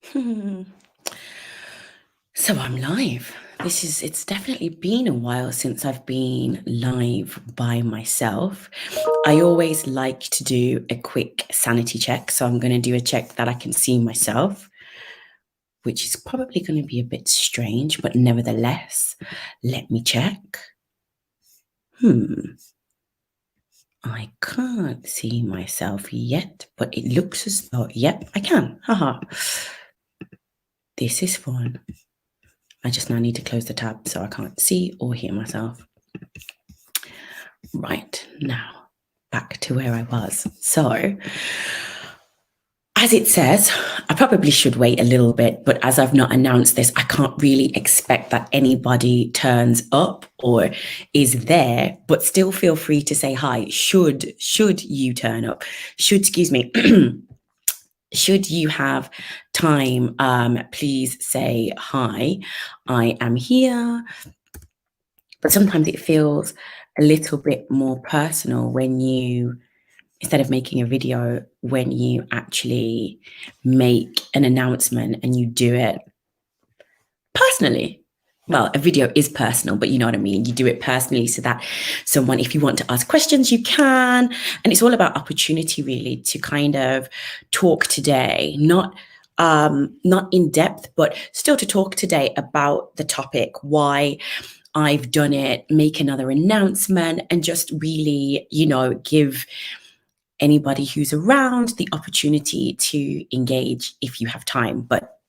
Hmm. So I'm live. It's definitely been a while since I've been live by myself. I always like to do a quick sanity check. So I'm going to do a check that I can see myself, which is probably going to be a bit strange, but nevertheless, let me check. I can't see myself yet, but it looks as though, yep, I can. Haha. This is fun. I just now need to close the tab so I can't see or hear myself. Right, now back to where I was. So, as it says, I probably should wait a little bit, but as I've not announced this, I can't really expect that anybody turns up or is there, but still feel free to say hi. Should you turn up? Excuse me. Should you have time, please say hi. I am here. But sometimes it feels a little bit more personal when you, instead of making a video, when you actually make an announcement and you do it personally. Well, a video is personal, but you know what I mean? You do it personally so that someone, if you want to ask questions, you can. And it's all about opportunity, really, to kind of talk today, not in depth, but still to talk today about the topic, why I've done it, make another announcement, and just really, give anybody who's around the opportunity to engage if you have time. But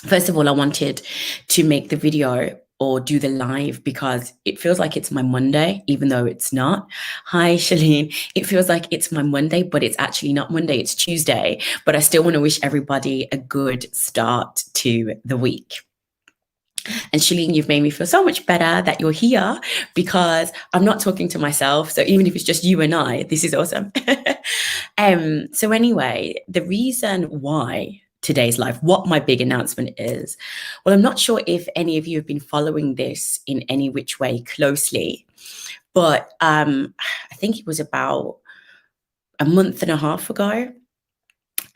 first of all, I wanted to make the video or do the live because it feels like it's my Monday, even though it's not. Hi, Shalene. It feels like it's my Monday, but it's actually not Monday, it's Tuesday. But I still want to wish everybody a good start to the week. And Shalene, you've made me feel so much better that you're here because I'm not talking to myself. So even if it's just you and I, this is awesome. So anyway, the reason why today's live, what my big announcement is, well, I'm not sure if any of you have been following this in any which way closely, but I think it was about a month and a half ago.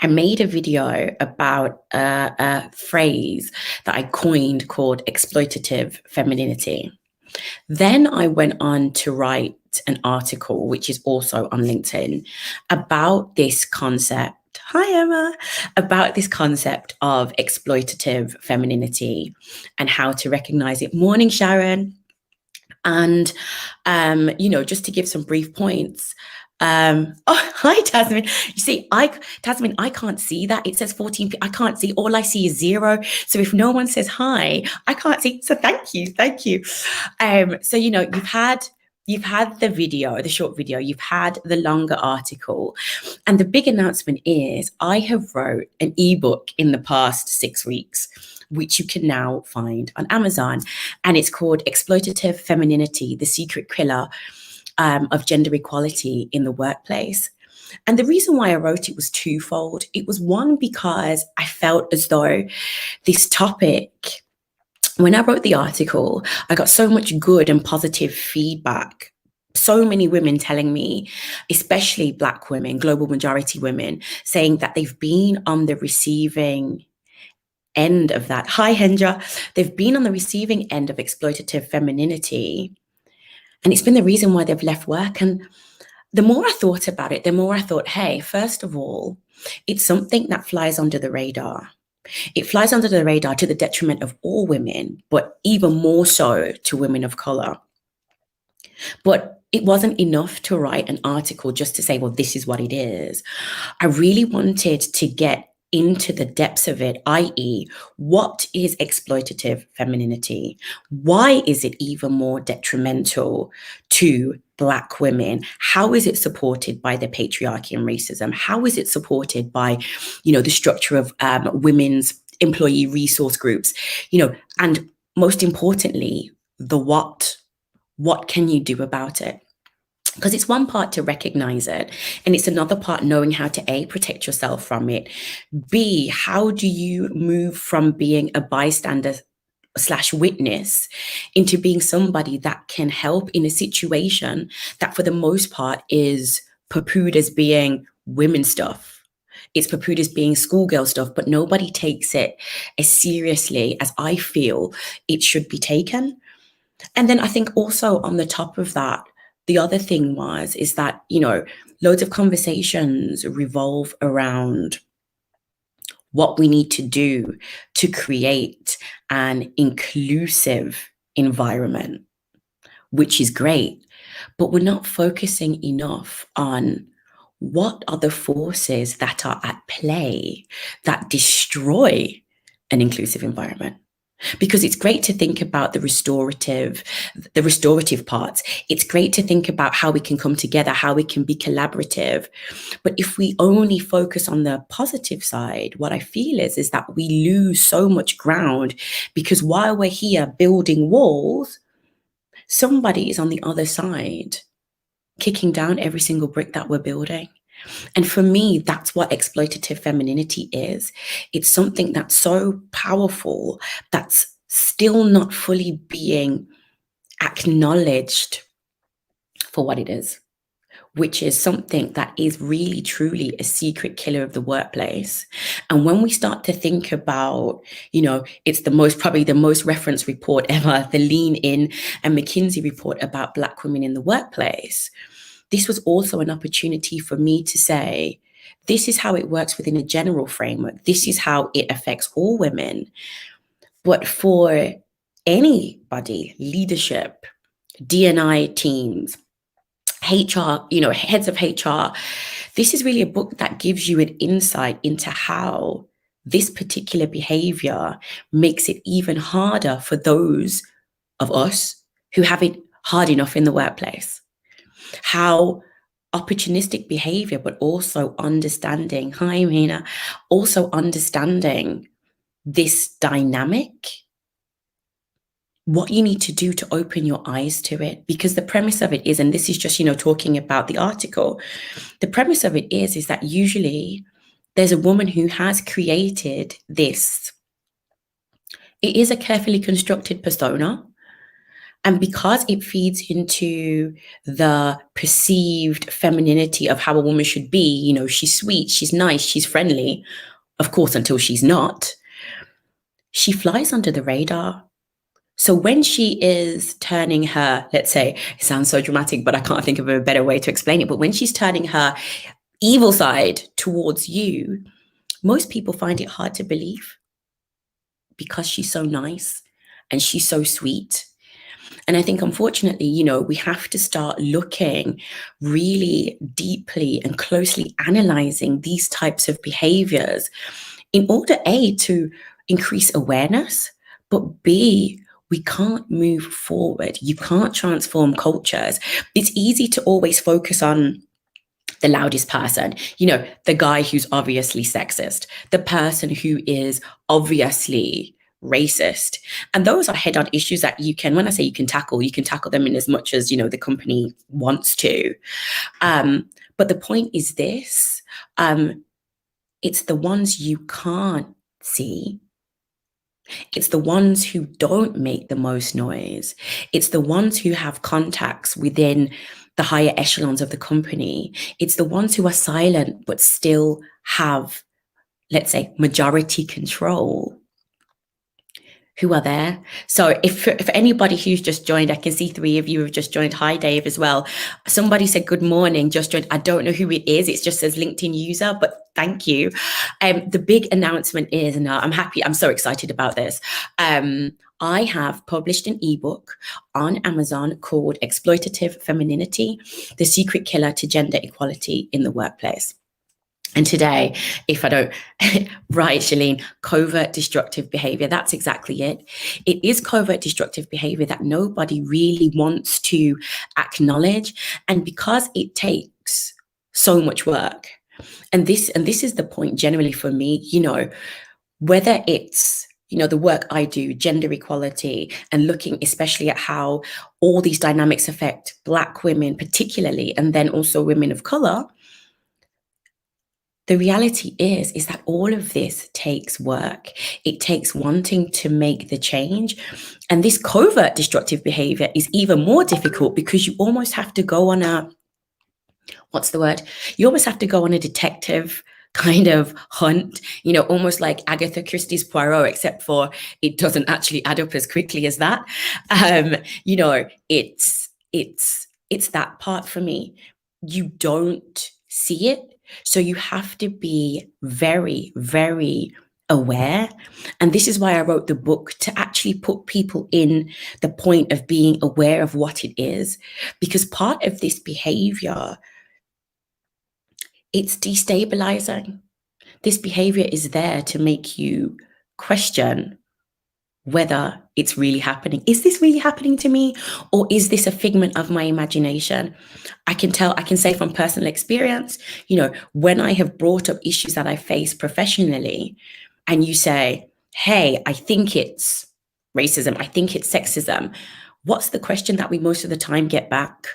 I made a video about a phrase that I coined called exploitative femininity. Then I went on to write an article, which is also on LinkedIn, about this concept. Hi, Emma. About this concept of exploitative femininity and how to recognize it. Morning, Sharon. And, just to give some brief points. Oh, hi, Tasmin. You see, Tasmin, I can't see that. It says 14. I can't see. All I see is 0. So if no one says hi, I can't see. So thank you. So you've had the video, the short video. You've had the longer article, and the big announcement is I have wrote an ebook in the past 6 weeks, which you can now find on Amazon. And it's called Exploitative Femininity, the Secret Killer of Gender Equality in the Workplace. And the reason why I wrote it was twofold. It was one, because I felt as though this topic, when I wrote the article, I got so much good and positive feedback. So many women telling me, especially Black women, global majority women, saying that they've been on the receiving end of that. Hi, Hendra. They've been on the receiving end of exploitative femininity. And it's been the reason why they've left work. And the more I thought about it, the more I thought, hey, first of all, it's something that flies under the radar. It flies under the radar to the detriment of all women, but even more so to women of color. But it wasn't enough to write an article just to say, well, this is what it is. I really wanted to get into the depths of it, i.e., what is exploitative femininity? Why is it even more detrimental to Black women? How is it supported by the patriarchy and racism? How is it supported by, the structure of women's employee resource groups? And most importantly, the what. What can you do about it? Because it's one part to recognize it, and it's another part knowing how to A, protect yourself from it. B, how do you move from being a bystander / witness into being somebody that can help in a situation that for the most part is poo-pooed as being women stuff. it's portrayed as being schoolgirl stuff, but nobody takes it as seriously as I feel it should be taken. And then I think also on the top of that, the other thing is that, loads of conversations revolve around what we need to do to create an inclusive environment, which is great, but we're not focusing enough on what are the forces that are at play that destroy an inclusive environment. Because it's great to think about the restorative parts. It's great to think about how we can come together, how we can be collaborative. But if we only focus on the positive side, what I feel is that we lose so much ground, because while we're here building walls, somebody is on the other side kicking down every single brick that we're building. And for me, that's what exploitative femininity is. It's something that's so powerful that's still not fully being acknowledged for what it is, which is something that is really, truly a secret killer of the workplace. And when we start to think about, it's probably the most referenced report ever, the Lean In and McKinsey report about Black women in the workplace. This was also an opportunity for me to say, this is how it works within a general framework. This is how it affects all women. But for anybody, leadership, D&I teams, HR, heads of HR, this is really a book that gives you an insight into how this particular behavior makes it even harder for those of us who have it hard enough in the workplace. How opportunistic behavior, but also understanding, hi Mina, also understanding this dynamic, what you need to do to open your eyes to it. Because the premise of it is, and this is just, talking about the article, the premise of it is that usually there's a woman who has created this. It is a carefully constructed persona. And because it feeds into the perceived femininity of how a woman should be, she's sweet, she's nice, she's friendly, of course, until she's not, she flies under the radar. So when she is turning her, let's say, it sounds so dramatic, but I can't think of a better way to explain it, but when she's turning her evil side towards you, most people find it hard to believe because she's so nice and she's so sweet. And I think, unfortunately, we have to start looking really deeply and closely analyzing these types of behaviors in order, A, to increase awareness, but B, we can't move forward. You can't transform cultures. It's easy to always focus on the loudest person, the guy who's obviously sexist, the person who is obviously racist. And those are head-on issues that when I say you can tackle them in as much as, the company wants to. But the point is this, it's the ones you can't see. It's the ones who don't make the most noise. It's the ones who have contacts within the higher echelons of the company. It's the ones who are silent, but still have, let's say, majority control, who are there. So if anybody who's just joined, I can see 3 of you have just joined. Hi, Dave, as well. Somebody said good morning, just joined. I don't know who it is. It just says LinkedIn user, but thank you. The big announcement is, and I'm so excited about this. I have published an ebook on Amazon called Exploitative Femininity, The Secret Killer to Gender Equality in the Workplace. And today, if I don't, right, Shalene, covert destructive behavior, that's exactly it. It is covert destructive behavior that nobody really wants to acknowledge. And because it takes so much work, and this is the point generally for me, whether it's, the work I do, gender equality, and looking especially at how all these dynamics affect Black women particularly, and then also women of color, the reality is that all of this takes work. It takes wanting to make the change. And this covert destructive behavior is even more difficult because you almost have to go on you almost have to go on a detective kind of hunt, almost like Agatha Christie's Poirot, except for it doesn't actually add up as quickly as that. It's that part for me. You don't see it, so you have to be very, very aware. And this is why I wrote the book, to actually put people in the point of being aware of what it is, because part of this behavior, it's destabilizing. This behavior is there to make you question whether it's really happening. Is this really happening to me? Or is this a figment of my imagination? I can say from personal experience, when I have brought up issues that I face professionally, and you say, hey, I think it's racism, I think it's sexism, what's the question that we most of the time get back?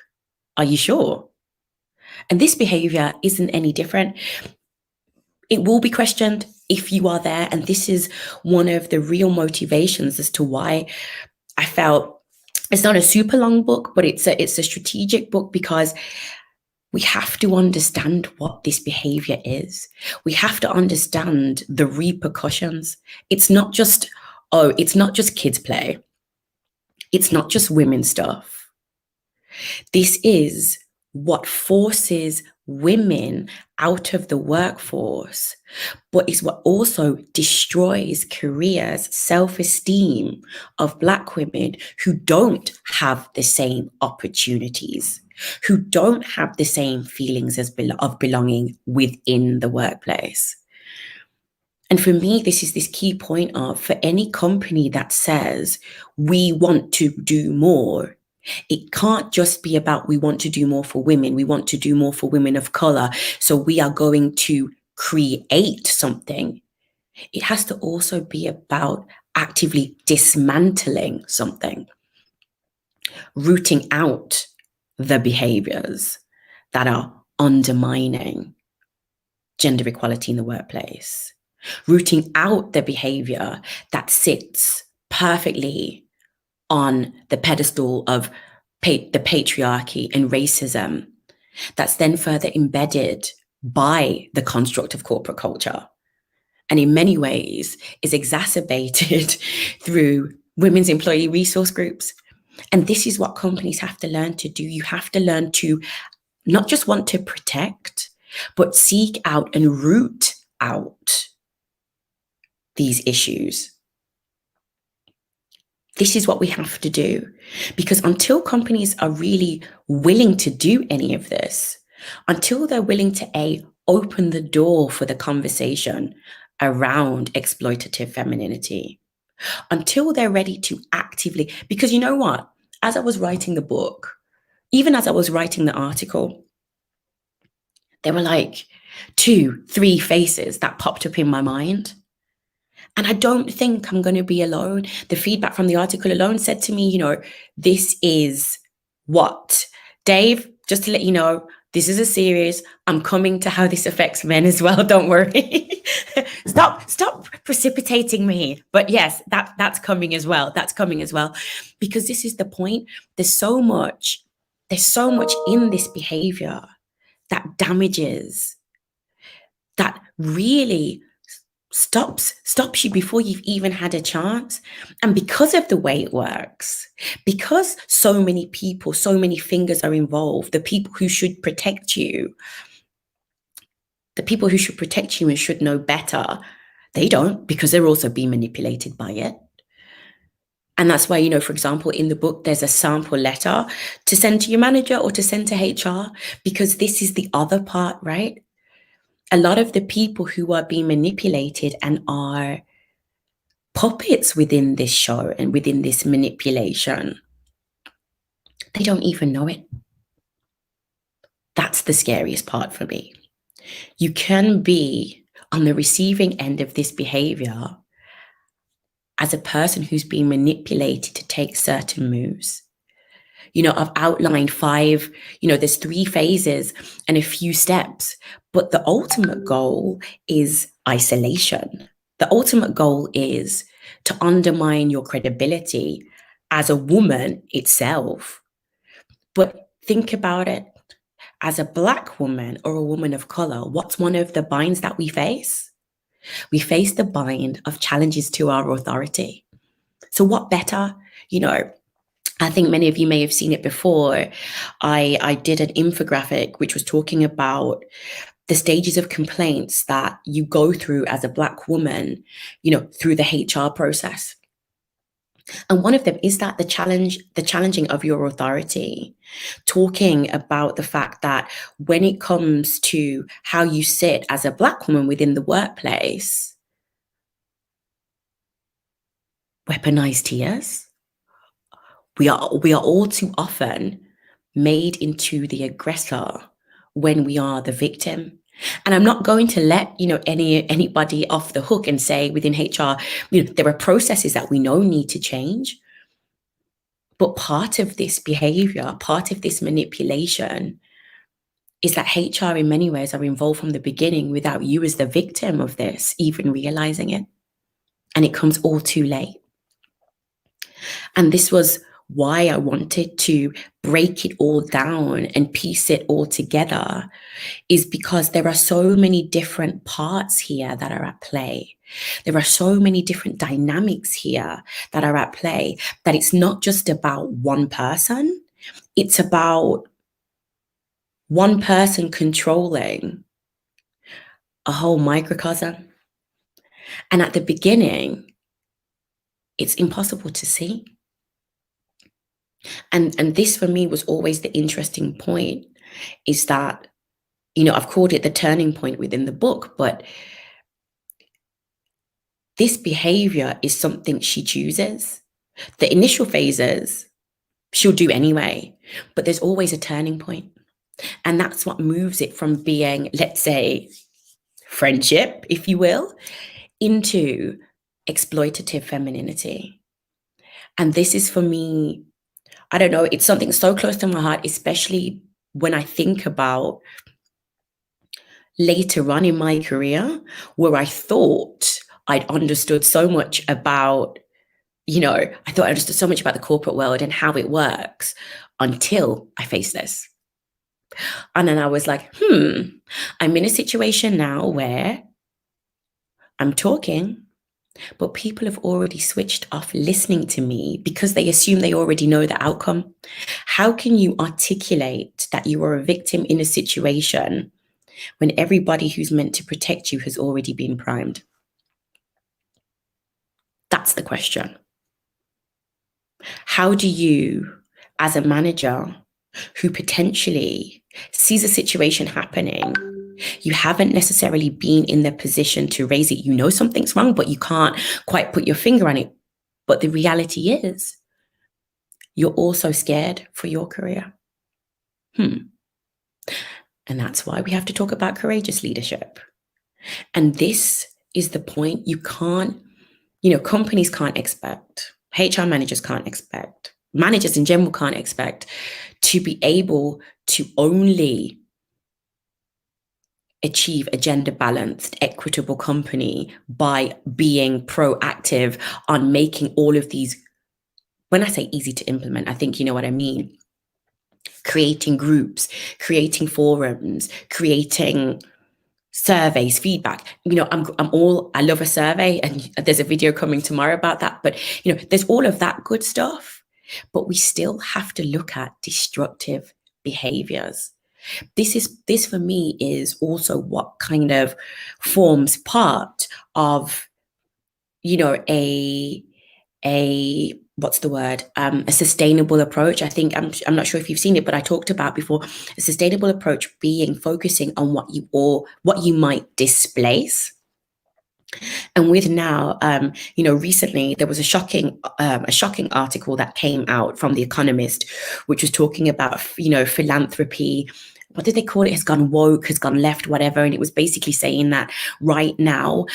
Are you sure? And this behavior isn't any different. It will be questioned if you are there. And this is one of the real motivations as to why I felt it's not a super long book, but it's a strategic book, because we have to understand what this behavior is. We have to understand the repercussions. It's not just kids play. It's not just women stuff. This is what forces women out of the workforce, but it's what also destroys careers, self-esteem of Black women who don't have the same opportunities, who don't have the same feelings of belonging within the workplace. And for me, this is this key point of, for any company that says we want to do more, it can't just be about we want to do more for women. We want to do more for women of color. So we are going to create something. It has to also be about actively dismantling something, rooting out the behaviors that are undermining gender equality in the workplace, rooting out the behavior that sits perfectly on the pedestal of the patriarchy and racism, that's then further embedded by the construct of corporate culture, and in many ways is exacerbated through women's employee resource groups. And this is what companies have to learn to do. You have to learn to not just want to protect, but seek out and root out these issues. This is what we have to do, because until companies are really willing to do any of this, until they're willing to open the door for the conversation around exploitative femininity, until they're ready to actively, because you know what, as I was writing the book, even as I was writing the article, there were like 2-3 faces that popped up in my mind. And I don't think I'm going to be alone. The feedback from the article alone said to me, this is what, Dave, just to let you know, this is a series. I'm coming to how this affects men as well. Don't worry. Stop precipitating me. But yes, that's coming as well. That's coming as well. Because this is the point. There's so much in this behavior that damages, that really stops you before you've even had a chance. And because of the way it works, because so many people, so many fingers are involved, the people who should protect you and should know better, they don't, because they're also being manipulated by it. And that's why, for example, in the book, there's a sample letter to send to your manager or to send to HR, because this is the other part, right? A lot of the people who are being manipulated and are puppets within this show and within this manipulation, they don't even know it. That's the scariest part for me. You can be on the receiving end of this behavior as a person who's being manipulated to take certain moves. I've outlined 5, there's 3 phases and a few steps, but the ultimate goal is isolation. The ultimate goal is to undermine your credibility as a woman itself. But think about it. as a Black woman or a woman of color, what's one of the binds that we face? We face the bind of challenges to our authority. So what better, you know, I think many of you may have seen it before. I did an infographic which was talking about the stages of complaints that you go through as a Black woman, through the HR process. And one of them is that the challenging of your authority, talking about the fact that when it comes to how you sit as a Black woman within the workplace, weaponized tears. We are all too often made into the aggressor when we are the victim. And I'm not going to let anybody off the hook and say within HR, there are processes that we know need to change. But part of this behavior, part of this manipulation is that HR in many ways are involved from the beginning without you as the victim of this even realizing it. And it comes all too late. And this was why I wanted to break it all down and piece it all together, is because there are so many different parts here that are at play. There are so many different dynamics here that are at play, that it's not just about one person. It's about one person controlling a whole microcosm. And at the beginning, it's impossible to see. And this for me was always the interesting point, is that, I've called it the turning point within the book, but this behavior is something she chooses. The initial phases, she'll do anyway, but there's always a turning point. And that's what moves it from being, let's say, friendship, if you will, into exploitative femininity. And this is, for me, I don't know, it's something so close to my heart, especially when I think about later on in my career, where I thought I'd understood so much about, I thought I understood so much about the corporate world and how it works until I faced this. And then I was like, I'm in a situation now where I'm talking, but people have already switched off listening to me because they assume they already know the outcome. How can you articulate that you are a victim in a situation when everybody who's meant to protect you has already been primed? That's the question. How do you, as a manager who potentially sees a situation happening, you haven't necessarily been in the position to raise it. You know something's wrong, but you can't quite put your finger on it. But the reality is, you're also scared for your career. And that's why we have to talk about courageous leadership. And this is the point. You can't, companies can't expect, HR managers can't expect, managers in general can't expect to be able to only achieve a gender balanced, equitable company by being proactive on making all of these, when I say easy to implement, I think you know what I mean. Creating groups, creating forums, creating surveys, feedback. I love a survey, and there's a video coming tomorrow about that. But, there's all of that good stuff, but we still have to look at destructive behaviors. This for me is also what kind of forms part of, a what's the word? A sustainable approach. I think I'm not sure if you've seen it, but I talked about before, a sustainable approach being focusing on what you might displace. And with now, recently there was a shocking article that came out from The Economist, which was talking about, philanthropy. What did they call it? Has gone woke, has gone left, whatever. And it was basically saying that right now,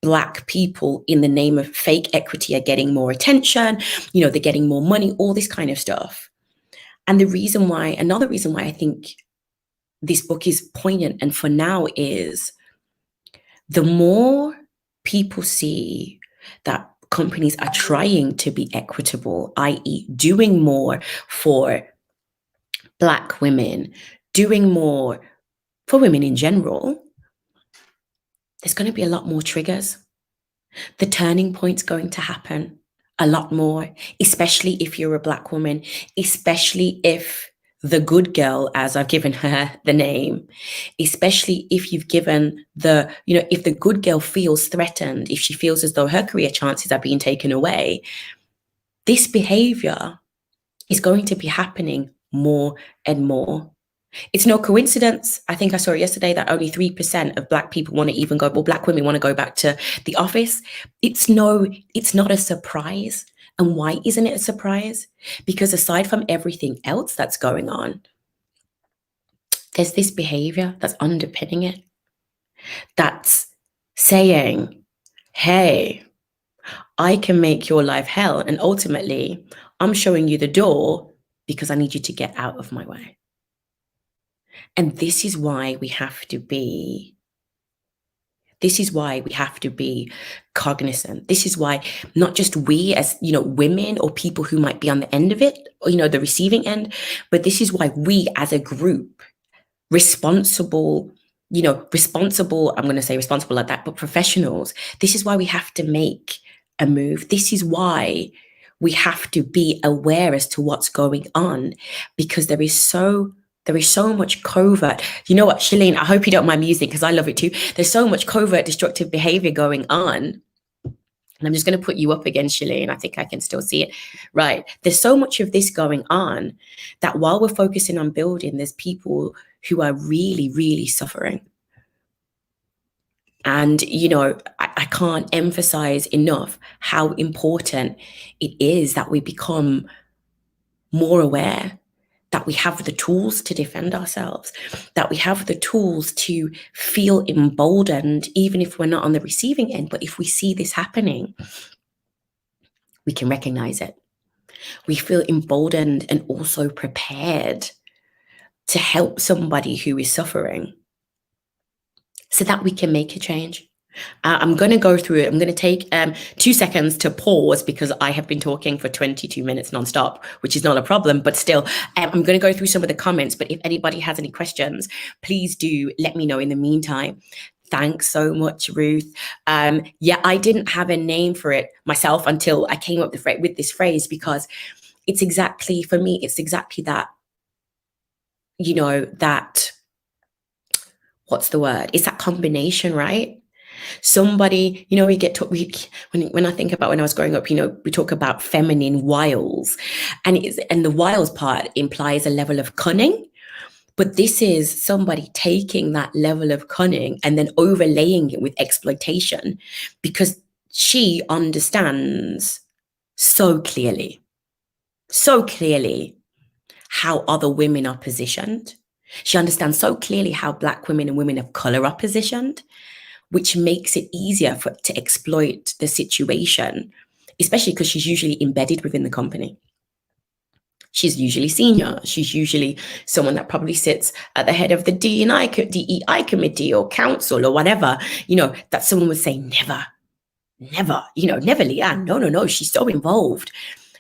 Black people in the name of fake equity are getting more attention, they're getting more money, all this kind of stuff. And another reason why I think this book is poignant and for now is, the more people see that companies are trying to be equitable, i.e. doing more for Black women, doing more for women in general, there's going to be a lot more triggers. The turning point's going to happen a lot more, especially if you're a Black woman, especially if the good girl, as I've given her the name, especially if you've given if the good girl feels threatened, if she feels as though her career chances are being taken away, this behavior is going to be happening more and more. It's no coincidence. I think I saw it yesterday that only 3% of Black people want to even go, or Black women want to go back to the office. It's not a surprise. And why isn't it a surprise? Because aside from everything else that's going on, there's this behavior that's underpinning it, that's saying, hey, I can make your life hell. And ultimately, I'm showing you the door because I need you to get out of my way. And this is why we have to be cognizant. This is why not just we as, women or people who might be on the end of it, or, the receiving end, but this is why we as a group, responsible, I'm going to say responsible like that, but professionals, this is why we have to make a move. This is why we have to be aware as to what's going on, because there is so much covert. You know what, Shalene, I hope you don't mind music because I love it too. There's so much covert destructive behavior going on. And I'm just going to put you up again, Shalene. I think I can still see it. Right. There's so much of this going on that while we're focusing on building, there's people who are really, really suffering. And, I can't emphasize enough how important it is that we become more aware, that we have the tools to defend ourselves, that we have the tools to feel emboldened, even if we're not on the receiving end. But if we see this happening, we can recognize it. We feel emboldened and also prepared to help somebody who is suffering so that we can make a change. I'm going to go through it. I'm going to take 2 seconds to pause because I have been talking for 22 minutes nonstop, which is not a problem, but still, I'm going to go through some of the comments. But if anybody has any questions, please do let me know in the meantime. Thanks so much, Ruth. I didn't have a name for it myself until I came up with this phrase, because it's exactly, for me, it's exactly that, that, what's the word? It's that combination, right? Somebody, when I think about when I was growing up, we talk about feminine wiles, and the wiles part implies a level of cunning. But this is somebody taking that level of cunning and then overlaying it with exploitation, because she understands so clearly how other women are positioned. She understands so clearly how Black women and women of color are positioned, which makes it easier to exploit the situation, especially because she's usually embedded within the company. She's usually senior. She's usually someone that probably sits at the head of the DEI committee or council or whatever, that someone would say, never, Leanne, no, she's so involved,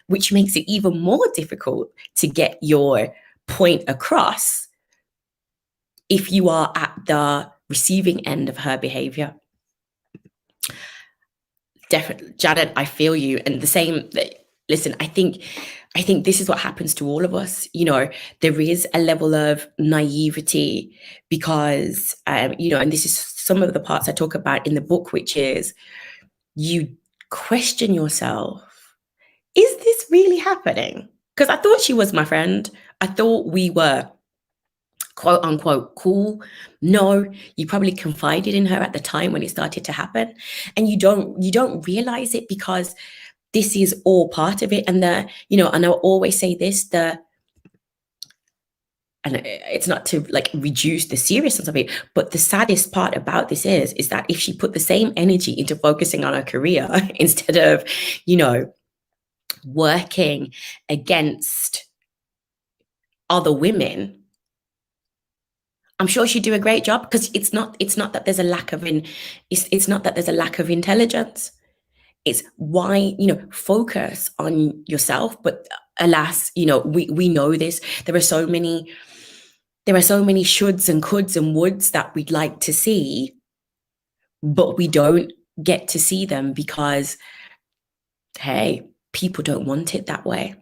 which makes it even more difficult to get your point across if you are at the receiving end of her behavior. Definitely, Janet, I feel you. And the same, listen, I think this is what happens to all of us. There is a level of naivety because, and this is some of the parts I talk about in the book, which is you question yourself. Is this really happening? Because I thought she was my friend. I thought we were quote unquote cool. No, you probably confided in her at the time when it started to happen, and you don't realize it because this is all part of it. And and I always say this, and it's not to reduce the seriousness of it, but the saddest part about this is that if she put the same energy into focusing on her career instead of working against other women, I'm sure she'd do a great job, because it's not that there's a lack of it's not that there's a lack of intelligence. It's why, focus on yourself. But alas, we know this. There are so many there are so many shoulds and coulds and woulds that we'd like to see, but we don't get to see them because, hey, people don't want it that way.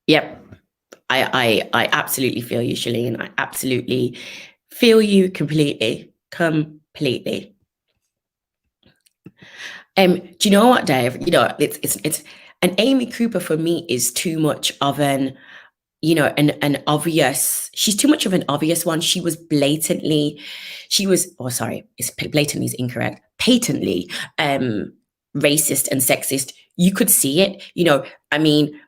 Yep. I absolutely feel you, Shalene. I absolutely feel you completely. Completely. Do you know what, Dave? You know, it's an Amy Cooper for me is too much of an, you know, an obvious, she's too much of an obvious one. She was blatantly, oh, sorry, it's blatantly is incorrect, patently racist and sexist. You could see it, you know, I mean,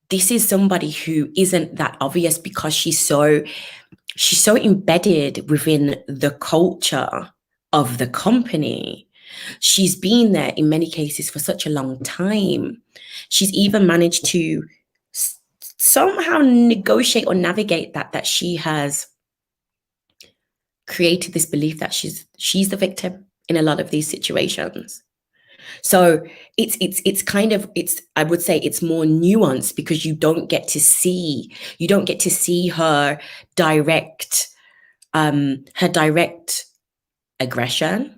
this is somebody who isn't that obvious because she's so embedded within the culture of the company. She's been there in many cases for such a long time. She's even managed to somehow negotiate or navigate that she has created this belief that she's the victim in a lot of these situations. So it's kind of, I would say it's more nuanced because you don't get to see her direct aggression.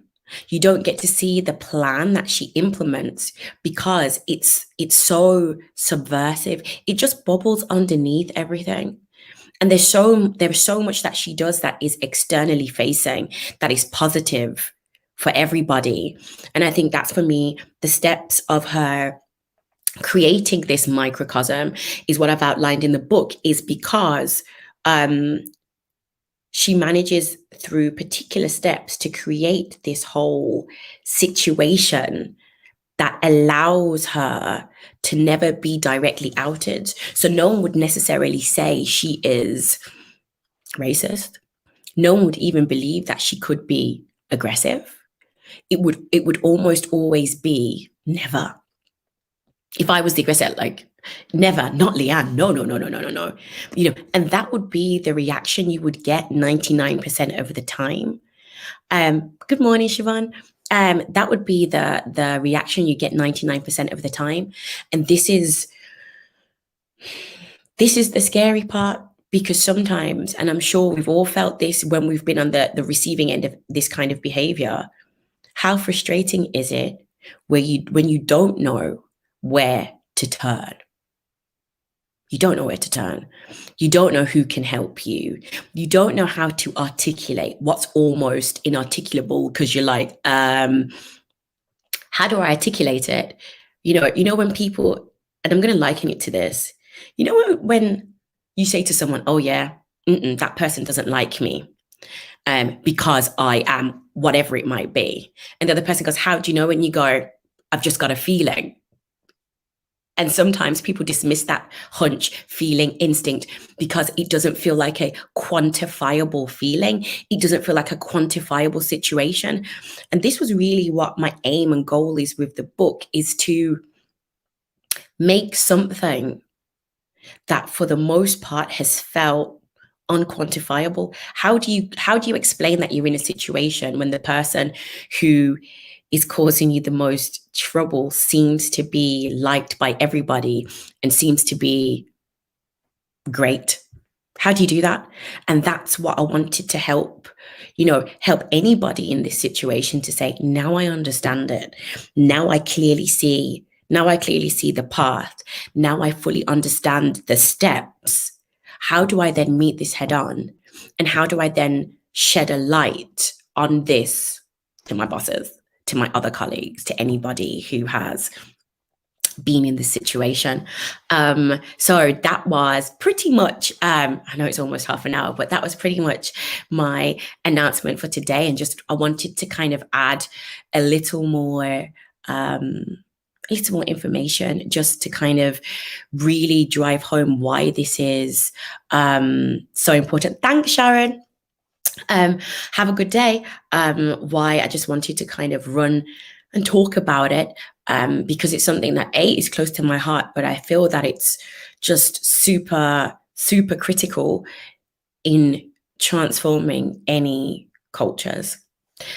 You don't get to see the plan that she implements because it's so subversive. It just bubbles underneath everything. And there's so much that she does that is externally facing, that is positive for everybody. And I think that's, for me, the steps of her creating this microcosm is what I've outlined in the book, is because she manages through particular steps to create this whole situation that allows her to never be directly outed. So no one would necessarily say she is racist. No one would even believe that she could be aggressive. It would almost always be never. If I was the aggressor, like, never, not Leanne. No. You know, and that would be the reaction you would get 99% of the time. Good morning, Siobhan. That would be the reaction you get 99% of the time. And this is the scary part, because sometimes, and I'm sure we've all felt this when we've been on the receiving end of this kind of behavior, how frustrating is it when you don't know where to turn? You don't know where to turn. You don't know who can help you. You don't know how to articulate what's almost inarticulable, because you're like, how do I articulate it? You know, when people, and I'm going to liken it to this, you know, when you say to someone, oh yeah, that person doesn't like me because I am whatever it might be. And the other person goes, how do you know? And you go, I've just got a feeling. And sometimes people dismiss that hunch, feeling, instinct, because it doesn't feel like a quantifiable feeling. It doesn't feel like a quantifiable situation. And this was really what my aim and goal is with the book, is to make something that for the most part has felt unquantifiable. How do you explain that you're in a situation when the person who is causing you the most trouble seems to be liked by everybody and seems to be great? How do you do that? And that's what I wanted to help anybody in this situation to say, now I understand it. Now I clearly see the path. Now I fully understand the steps. How do I then meet this head on? And how do I then shed a light on this to my bosses, to my other colleagues, to anybody who has been in this situation? So that was pretty much, I know it's almost half an hour, but that was pretty much my announcement for today. And just, I wanted to kind of add a little more information, just to kind of really drive home why this is so important. Thanks, Sharon. Have a good day. Why I just wanted to kind of run and talk about it, because it's something that is close to my heart, but I feel that it's just super, super critical in transforming any cultures.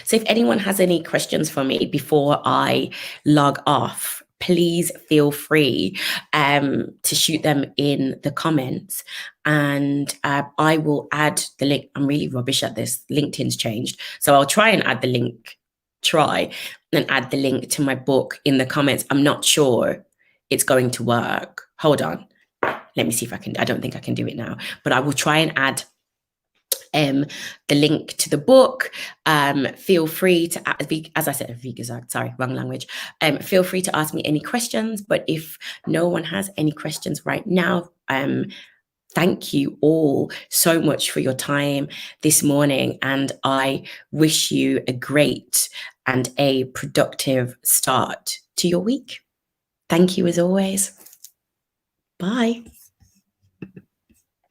So if anyone has any questions for me before I log off, please feel free to shoot them in the comments, and I will add the link. I'm really rubbish at this. LinkedIn's changed, so I'll try and add the link. And add the link to my book in the comments. I'm not sure it's going to work. Hold on. Let me see if I can. I don't think I can do it now, but I will try and add the link to the book. Feel free to, as I said, sorry, wrong language. Feel free to ask me any questions, but if no one has any questions right now, thank you all so much for your time this morning, and I wish you a great and a productive start to your week. Thank you as always. Bye.